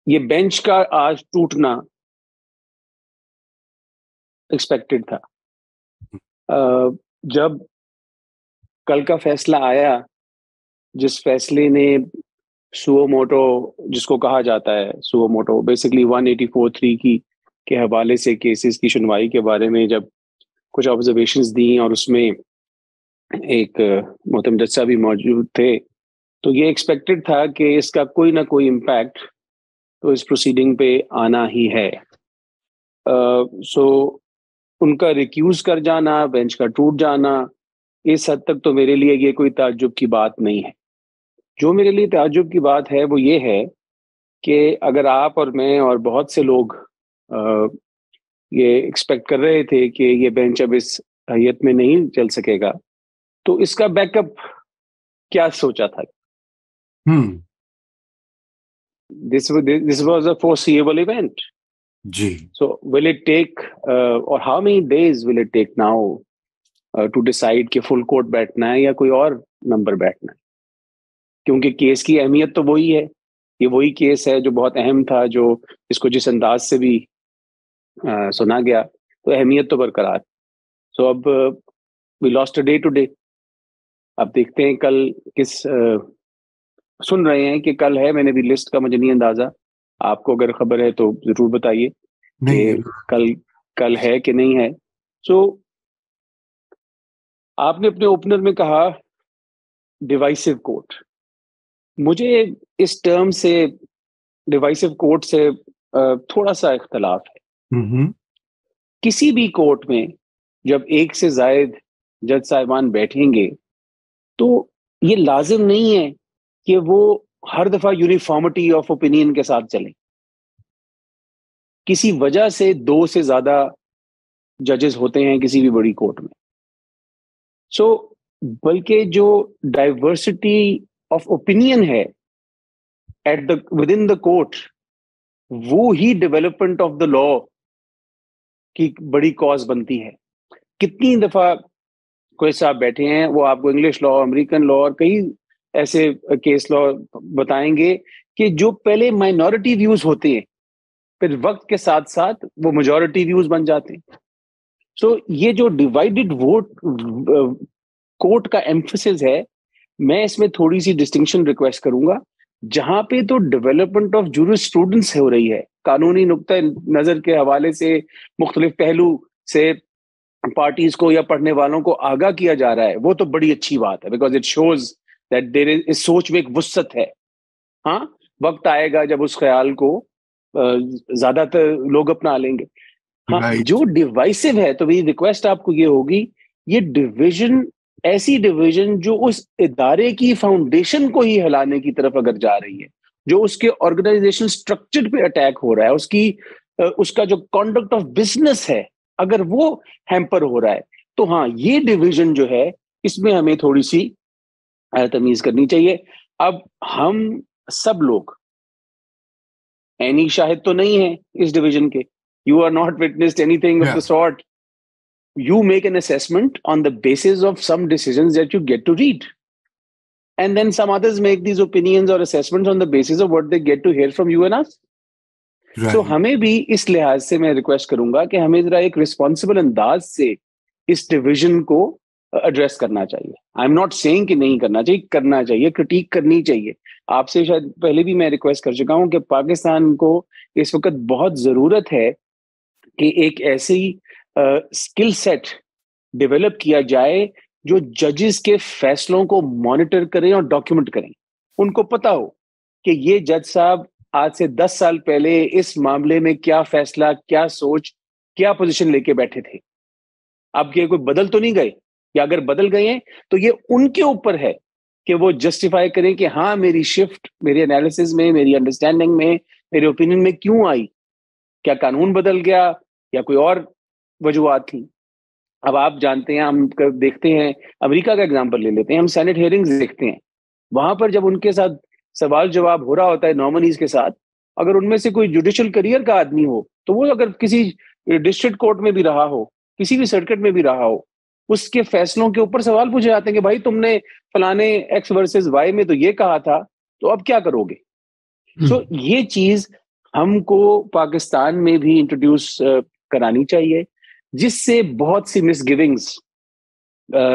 یہ بینچ کا آج ٹوٹنا ایکسپیکٹڈ تھا. جب کل کا فیصلہ آیا، جس فیصلے نے سو موٹو جس کو کہا جاتا ہے، سو موٹو بیسکلی 184(3) کے حوالے سے کیسز کی سنوائی کے بارے میں جب کچھ آبزرویشنز دیں اور اس میں ایک محترم جج صاحب بھی موجود تھے، تو یہ ایکسپیکٹڈ تھا کہ اس کا کوئی نہ کوئی امپیکٹ تو اس پروسیڈنگ پہ آنا ہی ہے. سو ان کا ریکیوز کر جانا، بینچ کا ٹوٹ جانا، اس حد تک تو میرے لیے یہ کوئی تعجب کی بات نہیں ہے. جو میرے لیے تعجب کی بات ہے وہ یہ ہے کہ اگر آپ اور میں اور بہت سے لوگ یہ ایکسپیکٹ کر رہے تھے کہ یہ بینچ اب اس حیت میں نہیں چل سکے گا، تو اس کا بیک اپ کیا سوچا تھا؟ This was a foreseeable event. G. So will it take or how many days will it take now to decide کہ فل کورٹ بیٹھنا ہے یا کوئی اور نمبر بیٹھنا ہے؟ کیونکہ کیس کی اہمیت تو وہی ہے، یہ وہی کیس ہے جو بہت اہم تھا، جو اس کو جس انداز سے بھی سنا گیا تو اہمیت تو برقرار. سو اب we lost a day today. اب دیکھتے ہیں کل کس سن رہے ہیں کہ کل ہے، میں نے بھی لسٹ کا مجھے نہیں اندازہ، آپ کو اگر خبر ہے تو ضرور بتائیے کہ کل ہے کہ نہیں ہے. سو آپ نے اپنے اوپنر میں کہا ڈیوائسو کورٹ. مجھے اس ٹرم سے، ڈیوائسو کورٹ سے تھوڑا سا اختلاف ہے. کسی بھی کورٹ میں جب ایک سے زائد جج صاحبان بیٹھیں گے تو یہ لازم نہیں ہے کہ وہ ہر دفعہ یونیفارمٹی آف اوپینین کے ساتھ چلیں. کسی وجہ سے 2 سے زیادہ ججز ہوتے ہیں کسی بھی بڑی کورٹ میں. سو بلکہ جو ڈائیورسٹی آف اوپینین ہے at the with in the court, وہ ہی ڈیولپمنٹ آف دا لا کی بڑی کاز بنتی ہے. کتنی دفعہ کوئی صاحب بیٹھے ہیں، وہ آپ کو انگلش لا، امریکن لا اور کئی ایسے کیس لا بتائیں گے کہ جو پہلے مائنورٹی ویوز ہوتے ہیں پھر وقت کے ساتھ ساتھ وہ میجورٹی ویوز بن جاتے ہیں. سو یہ جو ڈیوائیڈڈ ووٹ کورٹ کا ایمفسس ہے، میں اس میں تھوڑی سی ڈسٹنکشن ریکویسٹ کروں گا. جہاں پہ تو ڈیولپمنٹ آف جورسپروڈنس ہو رہی ہے، قانونی نقطہ نظر کے حوالے سے مختلف پہلو سے پارٹیز کو یا پڑھنے والوں کو آگاہ کیا جا رہا ہے، وہ تو بڑی اچھی بات ہے، because it shows that there is, اس سوچ میں ایک وسعت ہے. ہاں، وقت آئے گا جب اس خیال کو زیادہ تر لوگ اپنا لیں گے. ہاں، جو ڈیوائسو ہے تو میری ریکویسٹ آپ کو یہ ہوگی، یہ ڈویژن، ایسی ڈویژن جو اس ادارے کی فاؤنڈیشن کو ہی ہلانے کی طرف اگر جا رہی ہے، جو اس کے آرگنائزیشن اسٹرکچر پہ اٹیک ہو رہا ہے، اس کا جو کانڈکٹ آف بزنس ہے اگر وہ ہیمپر ہو رہا ہے، تو ہاں یہ ڈویژن جو ہے اس میں ہمیں تھوڑی سی تمیز کرنی چاہیے. اب ہم سب لوگ اینی شاہد تو نہیں ہیں اس ڈویژن کے. You are not witnessed anything of the sort. You make an assessment on the basis of some decisions that you get to read. And then some others make these opinions or assessments on the basis of what they get to hear from you and us. Right. So ہمیں بھی اس لحاظ سے میں request کروں گا کہ ہمیں ذرا ایک ریسپانسبل انداز سے اس ڈویژن کو ایڈریس کرنا چاہیے. آئی ایم ناٹ سیئنگ کہ نہیں کرنا چاہیے، کرنا چاہیے، کرٹیک کرنی چاہیے. آپ سے شاید پہلے بھی میں ریکویسٹ کر چکا ہوں کہ پاکستان کو اس وقت بہت ضرورت ہے کہ ایک ایسی اسکل سیٹ ڈیولپ کیا جائے جو ججز کے فیصلوں کو مانیٹر کریں اور ڈاکیومنٹ کریں. ان کو پتا ہو کہ یہ جج صاحب آج سے 10 سال پہلے اس معاملے میں کیا فیصلہ، کیا سوچ، کیا پوزیشن لے کے بیٹھے تھے. اب یہ کوئی بدل تو نہیں گئے، یا اگر بدل گئے ہیں تو یہ ان کے اوپر ہے کہ وہ جسٹیفائی کریں کہ ہاں میری شفٹ میری انالیسز میں، میری انڈرسٹینڈنگ میں، میرے اوپینین میں کیوں آئی. کیا قانون بدل گیا یا کوئی اور وجوہات تھیں؟ اب آپ جانتے ہیں، ہم دیکھتے ہیں، امریکہ کا اگزامپل لے لیتے ہیں، ہم سینٹ ہیئرنگز دیکھتے ہیں، وہاں پر جب ان کے ساتھ سوال جواب ہو رہا ہوتا ہے نامنیز کے ساتھ، اگر ان میں سے کوئی جوڈیشل کریئر کا آدمی ہو تو وہ اگر کسی ڈسٹرکٹ کورٹ میں بھی رہا ہو، کسی بھی سرکٹ میں بھی رہا ہو، اس کے فیصلوں کے اوپر سوال پوچھے جاتے ہیں کہ بھائی تم نے فلانے ایکس ورسز وائی میں تو یہ کہا تھا، تو اب کیا کرو گے؟ سو یہ چیز ہم کو پاکستان میں بھی انٹروڈیوس کرانی چاہیے، جس سے بہت سی مس گیونگز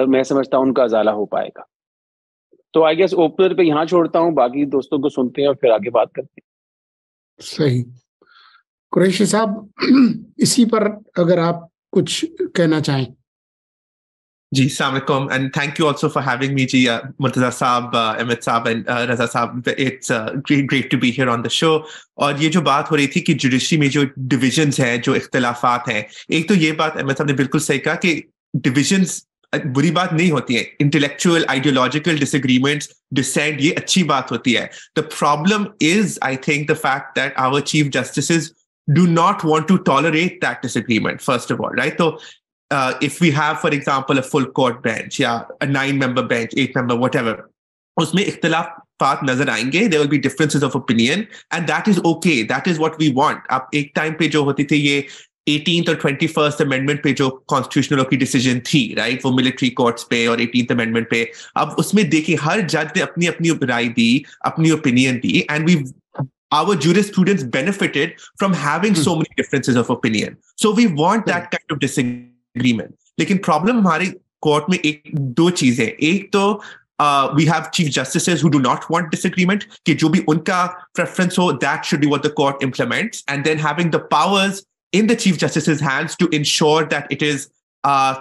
میں سمجھتا ہوں ان کا ازالہ ہو پائے گا. تو آئی گیس اوپنر پہ یہاں چھوڑتا ہوں، باقی دوستوں کو سنتے ہیں اور پھر آگے بات کرتے ہیں. صحیح. قریشی صاحب اسی پر اگر آپ کچھ کہنا چاہیں. جی السلام علیکم and thank you also for having me جی مرتضیٰ صاحب، احمد صاحب اینڈ رضا صاحب. It's great to be here on the show. اور یہ جو بات ہو رہی تھی کہ جوڈیشری میں جو ڈویژنز ہیں، جو اختلافات ہیں، ایک تو یہ بات احمد صاحب نے بالکل صحیح کہا کہ ڈویژنز بری بات نہیں ہوتی ہے. Intellectual ideological disagreements, dissent, یہ اچھی بات ہوتی ہے. The problem is I think the fact that our chief justices do not want to tolerate that disagreement, first of all, right? So if we have, for example, a full court bench, a 9-member bench, 8-member, whatever, usme ikhtilafat nazar aayenge, there will be differences of opinion, and that is okay. That is what we want. Ab ek time pe jo hoti thi ye 18th اور 21st amendment پہ جو constitutional کی decision تھی, right, وہ military courts پہ اور 18th amendment پہ. اب اس میں دیکھیں ہر جج نے اپنی اپنی رائے دی، اپنی opinion the, and our jurisprudence benefited from having so many differences of opinion. So we want that kind of disagreement. لیکن problem ہمارے court میں دو چیزیں. ایک تو we have chief justices who do not want disagreement, کہ جو بھی ان کا preference who, that should be what the court implements, and then having the powers in the chief justice's hands to ensure that it is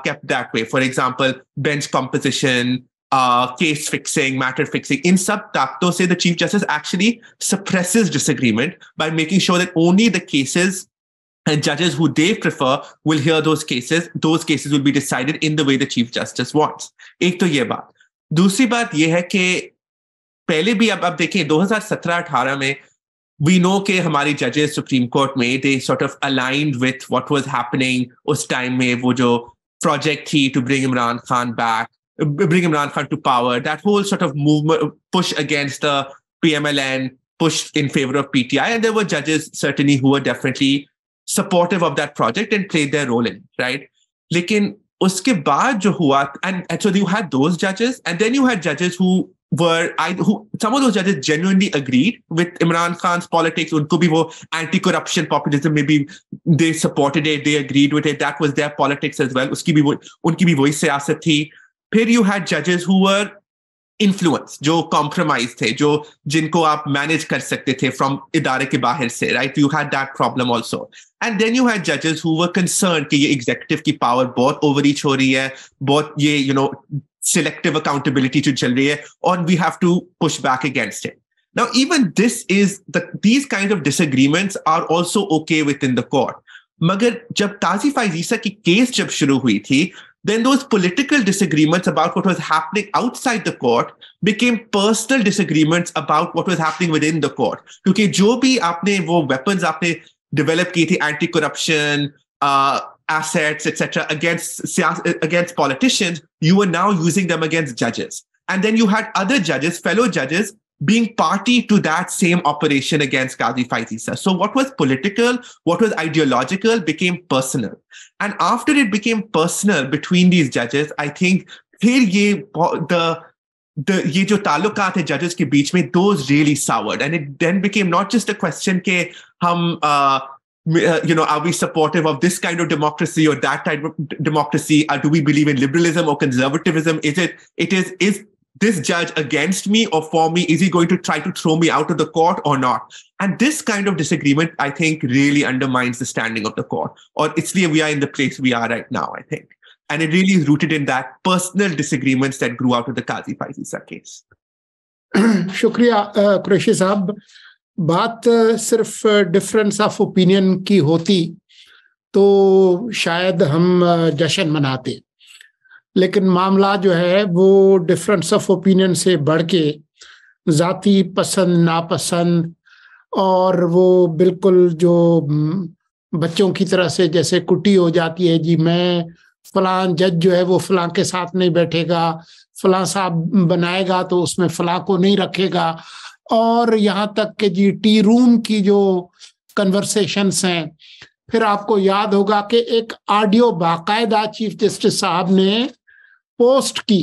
kept that way. For example, bench composition, case fixing, matter fixing. In sab taakton se the chief justice actually suppresses disagreement by making sure that only the cases and judges who they prefer will hear those cases. Those cases will be decided in the way the chief justice wants. Ek to ye baat. Dusri baat ye hai ke pehle bhi ab dekhiye 2017-18 mein we know کہ ہماری ججز supreme court میں they sort of aligned with what was happening اس time میں. وہ جو project تھی to bring Imran Khan to power, that whole sort of movement, push against the PMLN, push in favor of PTI, and there were judges certainly who were definitely supportive of that project and played their role in it, right? لیکن اس کے بعد جو ہوا, and so you had those judges, and then you had judges who some of those judges genuinely agreed with Imran Khan's politics. Unko bhi wo anti-corruption populism, maybe they supported it, they agreed with it. That was their politics as well. Unki bhi wohi siyasat thi. Phir you had judges who were influenced, jo compromised the, jo jinko aap manage kar sakte the from idare ke bahar se, right? You had that problem also. And then you had judges who were concerned ki ye executive ki power bahut overreach ho rahi hai, bahut ye, you know, selective accountability to chal rahi hai, and we have to push back against it. Now even these kinds of disagreements are also okay within the court. Magar jab Qazi Faiz Issa ki case jab shuru hui thi, then those political disagreements about what was happening outside the court became personal disagreements about what was happening within the court. Kyunki jo bhi aapne wo weapons aapne develop ki thi, anti-corruption, assets, etc., against politicians, you were now using them against judges. And then you had other judges, fellow judges, being party to that same operation against Qazi Faiz Issa. So what was political, what was ideological became personal. And after it became personal between these judges, I think ye jo talukat hai judges ke beech mein, those really soured. And it then became not just a question ke hum you know, are we supportive of this kind of democracy or that type of democracy? Do we believe in liberalism or conservatism? Is this judge against me or for me? Is he going to try to throw me out of the court or not? And this kind of disagreement, I think, really undermines the standing of the court. Or isliye we are in the place we are right now, I think. And it really is rooted in that personal disagreements that grew out of the Qazi Faiz Issa case. Shukriya, Qureshi Sahab. بات صرف difference of opinion کی ہوتی تو شاید ہم جشن مناتے، لیکن معاملہ جو ہے وہ ڈفرینس آف اوپینین سے بڑھ کے ذاتی پسند ناپسند اور وہ بالکل جو بچوں کی طرح سے جیسے کٹی ہو جاتی ہے، جی میں فلاں جج جو ہے وہ فلاں کے ساتھ نہیں بیٹھے گا، فلاں صاحب بنائے گا تو اس میں فلاں کو نہیں رکھے گا، اور یہاں تک کہ جی ٹی روم کی جو کنورسیشنز ہیں. پھر آپ کو یاد ہوگا کہ ایک آڈیو باقاعدہ چیف جسٹس صاحب نے پوسٹ کی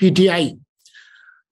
PTI,